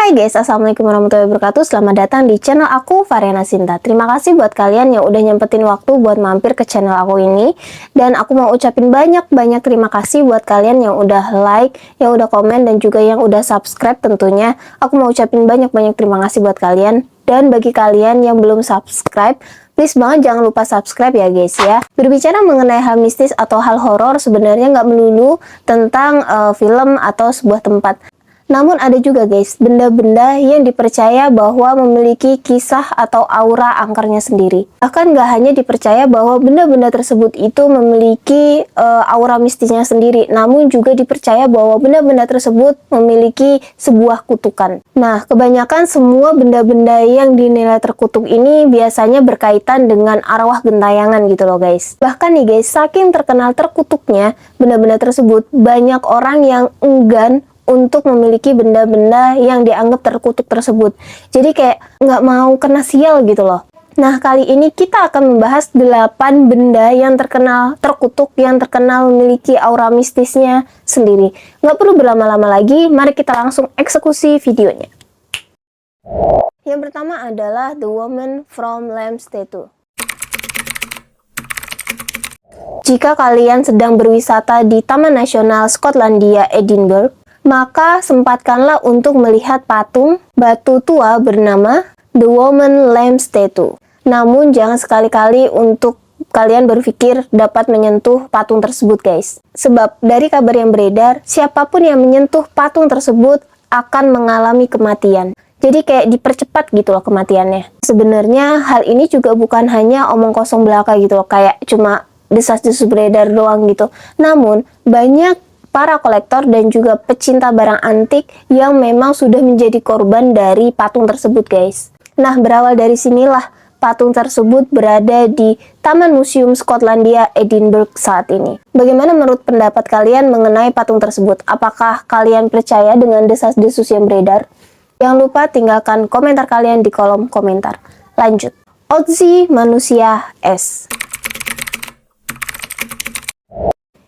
Hai guys, assalamualaikum warahmatullahi wabarakatuh. Selamat datang di channel aku, Variana Sinta. Terima kasih buat kalian yang udah nyempetin waktu buat mampir ke channel aku ini. Dan aku mau ucapin banyak-banyak terima kasih buat kalian yang udah like, yang udah komen, dan juga yang udah subscribe tentunya. Aku mau ucapin banyak-banyak terima kasih buat kalian. Dan bagi kalian yang belum subscribe, please banget jangan lupa subscribe ya guys ya. Berbicara mengenai hal mistis atau hal horor sebenarnya nggak melulu tentang film atau sebuah tempat. Namun ada juga guys, benda-benda yang dipercaya bahwa memiliki kisah atau aura angkernya sendiri. Bahkan nggak hanya dipercaya bahwa benda-benda tersebut itu memiliki aura mistisnya sendiri, namun juga dipercaya bahwa benda-benda tersebut memiliki sebuah kutukan. Nah, kebanyakan semua benda-benda yang dinilai terkutuk ini biasanya berkaitan dengan arwah gentayangan gitu loh guys. Bahkan nih guys, saking terkenal terkutuknya benda-benda tersebut, banyak orang yang enggan untuk memiliki benda-benda yang dianggap terkutuk tersebut. Jadi kayak nggak mau kena sial gitu loh. Nah, kali ini kita akan membahas 8 benda yang terkenal terkutuk, yang terkenal memiliki aura mistisnya sendiri. Nggak perlu berlama-lama lagi, mari kita langsung eksekusi videonya. Yang pertama adalah The Woman from Lamb's Tattoo. Jika kalian sedang berwisata di Taman Nasional Skotlandia Edinburgh, maka sempatkanlah untuk melihat patung batu tua bernama The Woman Lamb's Tattoo. Namun jangan sekali-kali untuk kalian berpikir dapat menyentuh patung tersebut guys. Sebab dari kabar yang beredar, siapapun yang menyentuh patung tersebut akan mengalami kematian. Jadi kayak dipercepat gitu loh kematiannya. Sebenarnya hal ini juga bukan hanya omong kosong belaka gitu loh, kayak cuma desas-desus beredar doang gitu. Namun banyak para kolektor dan juga pecinta barang antik yang memang sudah menjadi korban dari patung tersebut guys. Nah, berawal dari sinilah patung tersebut berada di Taman Museum Skotlandia Edinburgh saat ini. Bagaimana menurut pendapat kalian mengenai patung tersebut? Apakah kalian percaya dengan desas-desus yang beredar? Jangan lupa tinggalkan komentar kalian di kolom komentar. Lanjut. Otzi manusia es.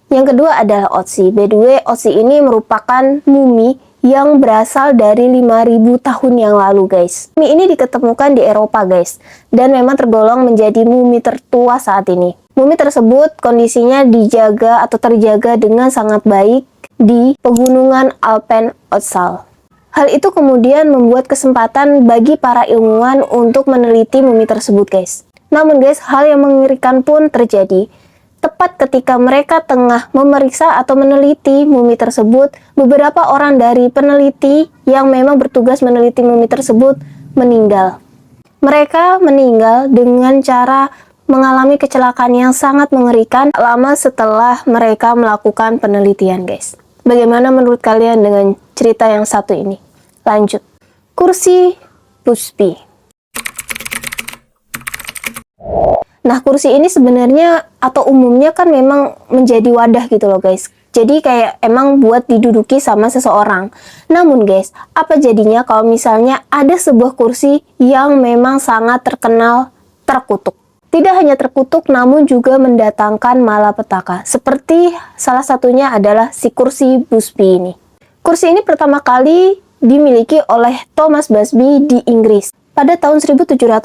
Yang kedua adalah Otzi. By the way, Otzi ini merupakan mumi yang berasal dari 5.000 tahun yang lalu guys. Mumi ini diketemukan di Eropa guys, dan memang tergolong menjadi mumi tertua saat ini. Mumi tersebut kondisinya dijaga atau terjaga dengan sangat baik di pegunungan Alpen Otsal. Hal itu kemudian membuat kesempatan bagi para ilmuwan untuk meneliti mumi tersebut guys. Namun guys, hal yang mengerikan pun terjadi. Tepat ketika mereka tengah memeriksa atau meneliti mumi tersebut, beberapa orang dari peneliti yang memang bertugas meneliti mumi tersebut meninggal. Mereka meninggal dengan cara mengalami kecelakaan yang sangat mengerikan lama setelah mereka melakukan penelitian guys. Bagaimana menurut kalian dengan cerita yang satu ini? Lanjut. Kursi Busby. Nah, kursi ini sebenarnya atau umumnya kan memang menjadi wadah gitu loh guys. Jadi kayak emang buat diduduki sama seseorang. Namun guys, apa jadinya kalau misalnya ada sebuah kursi yang memang sangat terkenal terkutuk? Tidak hanya terkutuk, namun juga mendatangkan malapetaka. Seperti salah satunya adalah si kursi Busby ini. Kursi ini pertama kali dimiliki oleh Thomas Busby di Inggris. Pada tahun 1702,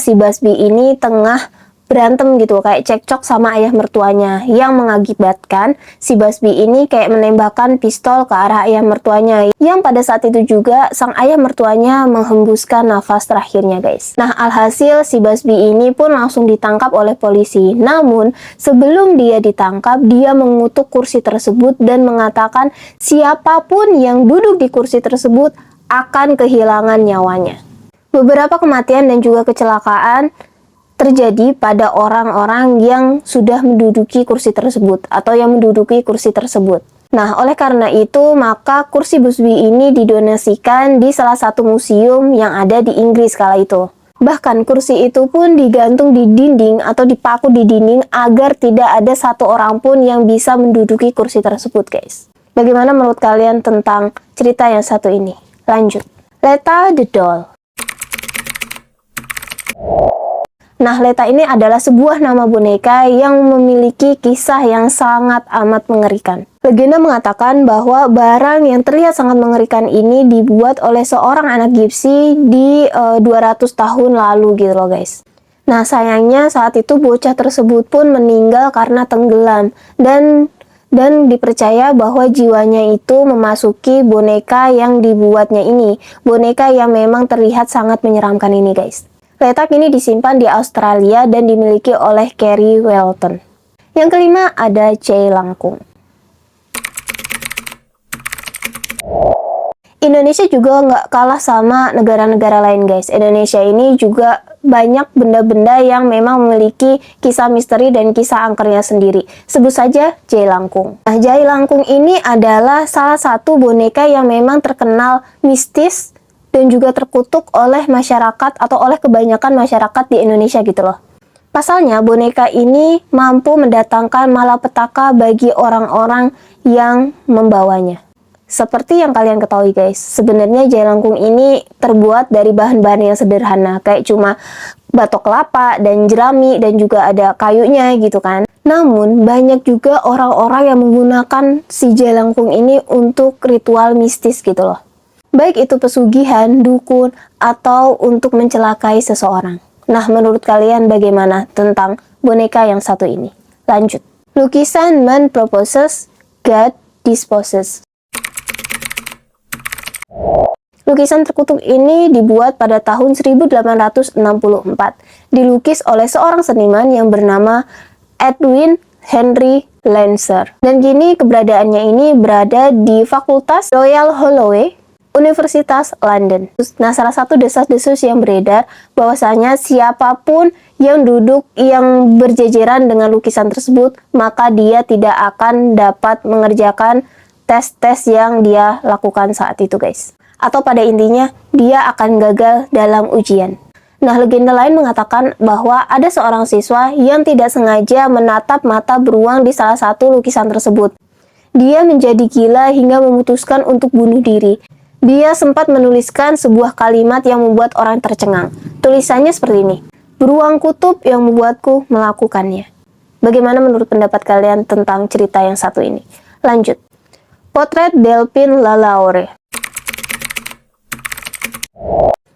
si Busby ini tengah berantem gitu, kayak cekcok sama ayah mertuanya, yang mengakibatkan si Busby ini kayak menembakkan pistol ke arah ayah mertuanya, yang pada saat itu juga sang ayah mertuanya menghembuskan nafas terakhirnya guys. Nah, alhasil si Busby ini pun langsung ditangkap oleh polisi. Namun sebelum dia ditangkap, dia mengutuk kursi tersebut dan mengatakan siapapun yang duduk di kursi tersebut akan kehilangan nyawanya. Beberapa kematian dan juga kecelakaan terjadi pada orang-orang yang sudah menduduki kursi tersebut atau yang menduduki kursi tersebut. Nah, oleh karena itu, maka kursi Busby ini didonasikan di salah satu museum yang ada di Inggris kala itu. Bahkan kursi itu pun digantung di dinding atau dipaku di dinding agar tidak ada satu orang pun yang bisa menduduki kursi tersebut guys. Bagaimana menurut kalian tentang cerita yang satu ini? Lanjut. Leta the Doll. Nah, Leta ini adalah sebuah nama boneka yang memiliki kisah yang sangat amat mengerikan. Legenda mengatakan bahwa barang yang terlihat sangat mengerikan ini dibuat oleh seorang anak Gypsy di 200 tahun lalu gitu loh guys. Nah, sayangnya saat itu bocah tersebut pun meninggal karena tenggelam dan dipercaya bahwa jiwanya itu memasuki boneka yang dibuatnya ini. Boneka yang memang terlihat sangat menyeramkan ini guys. Leta kini disimpan di Australia dan dimiliki oleh Kerry Welton. Yang kelima ada Jay Langkung. Indonesia juga nggak kalah sama negara-negara lain guys. Indonesia ini juga banyak benda-benda yang memang memiliki kisah misteri dan kisah angkernya sendiri. Sebut saja Jay Langkung. Nah, Jay Langkung ini adalah salah satu boneka yang memang terkenal mistis dan juga terkutuk oleh masyarakat atau oleh kebanyakan masyarakat di Indonesia gitu loh. Pasalnya, boneka ini mampu mendatangkan malapetaka bagi orang-orang yang membawanya. Seperti yang kalian ketahui guys, sebenarnya Jay Langkung ini terbuat dari bahan-bahan yang sederhana, kayak cuma batok kelapa dan jerami dan juga ada kayunya gitu kan. Namun, banyak juga orang-orang yang menggunakan si Jay Langkung ini untuk ritual mistis gitu loh. Baik itu pesugihan, dukun, atau untuk mencelakai seseorang. Nah, menurut kalian bagaimana tentang boneka yang satu ini? Lanjut. Lukisan Man Proposes, God Disposes. Lukisan terkutuk ini dibuat pada tahun 1864. Dilukis oleh seorang seniman yang bernama Edwin Henry Lancer. Dan kini keberadaannya ini berada di Fakultas Royal Holloway, Universitas London. Nah, salah satu desas-desus yang beredar bahwasanya siapapun yang duduk yang berjejeran dengan lukisan tersebut, maka dia tidak akan dapat mengerjakan tes-tes yang dia lakukan saat itu guys. Atau pada intinya, dia akan gagal dalam ujian. Nah, legenda lain mengatakan bahwa ada seorang siswa yang tidak sengaja menatap mata beruang di salah satu lukisan tersebut. Dia menjadi gila hingga memutuskan untuk bunuh diri. Dia sempat menuliskan sebuah kalimat yang membuat orang tercengang. Tulisannya seperti ini, "Beruang kutub yang membuatku melakukannya." Bagaimana menurut pendapat kalian tentang cerita yang satu ini? Lanjut. Potret Delphine Lalaurie.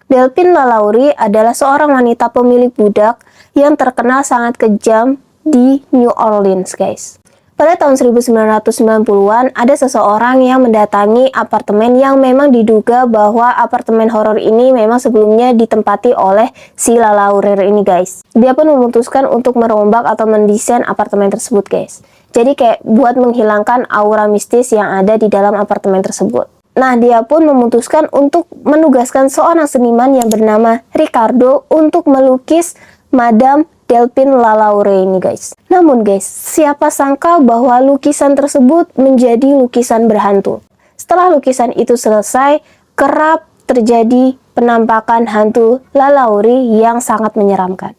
Delphine Lalaurie adalah seorang wanita pemilik budak yang terkenal sangat kejam di New Orleans, guys. Pada tahun 1990-an, ada seseorang yang mendatangi apartemen yang memang diduga bahwa apartemen horor ini memang sebelumnya ditempati oleh si Lalaurie ini, guys. Dia pun memutuskan untuk merombak atau mendesain apartemen tersebut, guys. Jadi kayak buat menghilangkan aura mistis yang ada di dalam apartemen tersebut. Nah, dia pun memutuskan untuk menugaskan seorang seniman yang bernama Ricardo untuk melukis Madame Delphine Lalaurie ini, guys. Namun, guys, siapa sangka bahwa lukisan tersebut menjadi lukisan berhantu. Setelah lukisan itu selesai, kerap terjadi penampakan hantu Lalaurie yang sangat menyeramkan.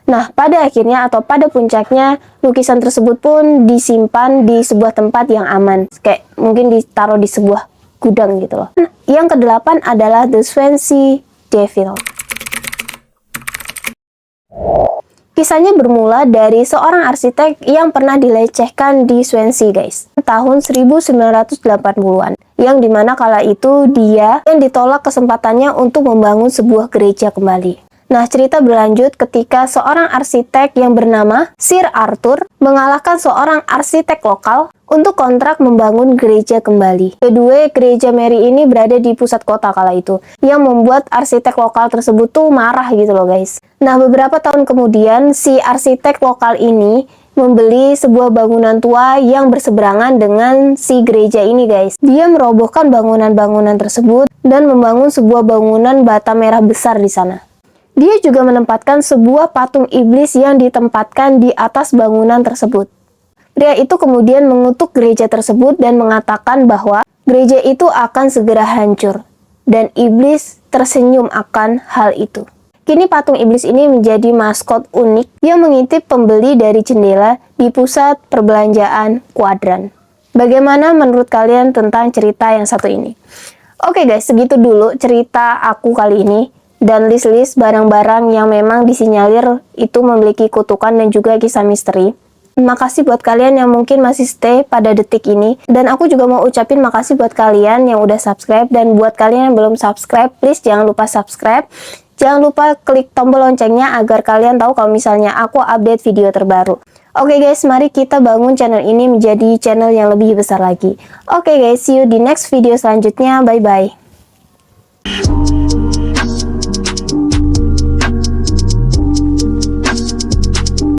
Nah, pada akhirnya atau pada puncaknya, lukisan tersebut pun disimpan di sebuah tempat yang aman. Kayak mungkin ditaruh di sebuah gudang gitu loh. Yang kedelapan adalah The Swansea Devil. Kisahnya bermula dari seorang arsitek yang pernah dilecehkan di Swansea, guys. Tahun 1980-an. Yang dimana kala itu dia yang ditolak kesempatannya untuk membangun sebuah gereja kembali. Nah, cerita berlanjut ketika seorang arsitek yang bernama Sir Arthur mengalahkan seorang arsitek lokal untuk kontrak membangun gereja kembali. Kedua, gereja Mary ini berada di pusat kota kala itu, yang membuat arsitek lokal tersebut tuh marah gitu loh, guys. Nah, beberapa tahun kemudian, si arsitek lokal ini membeli sebuah bangunan tua yang berseberangan dengan si gereja ini, guys. Dia merobohkan bangunan-bangunan tersebut dan membangun sebuah bangunan bata merah besar di sana. Dia juga menempatkan sebuah patung iblis yang ditempatkan di atas bangunan tersebut. Pria itu kemudian mengutuk gereja tersebut dan mengatakan bahwa gereja itu akan segera hancur, dan iblis tersenyum akan hal itu. Kini patung iblis ini menjadi maskot unik yang mengintip pembeli dari jendela di pusat perbelanjaan Kuadran. Bagaimana menurut kalian tentang cerita yang satu ini? Oke guys, segitu dulu cerita aku kali ini. dan list-list barang-barang yang memang disinyalir itu memiliki kutukan dan juga kisah misteri. Makasih buat kalian yang mungkin masih stay pada detik ini. Dan aku juga mau ucapin makasih buat kalian yang udah subscribe. Dan buat kalian yang belum subscribe, please jangan lupa subscribe. Jangan lupa klik tombol loncengnya agar kalian tahu kalau misalnya aku update video terbaru. Oke guys, mari kita bangun channel ini menjadi channel yang lebih besar lagi. Oke guys, see you di next video selanjutnya. Bye-bye.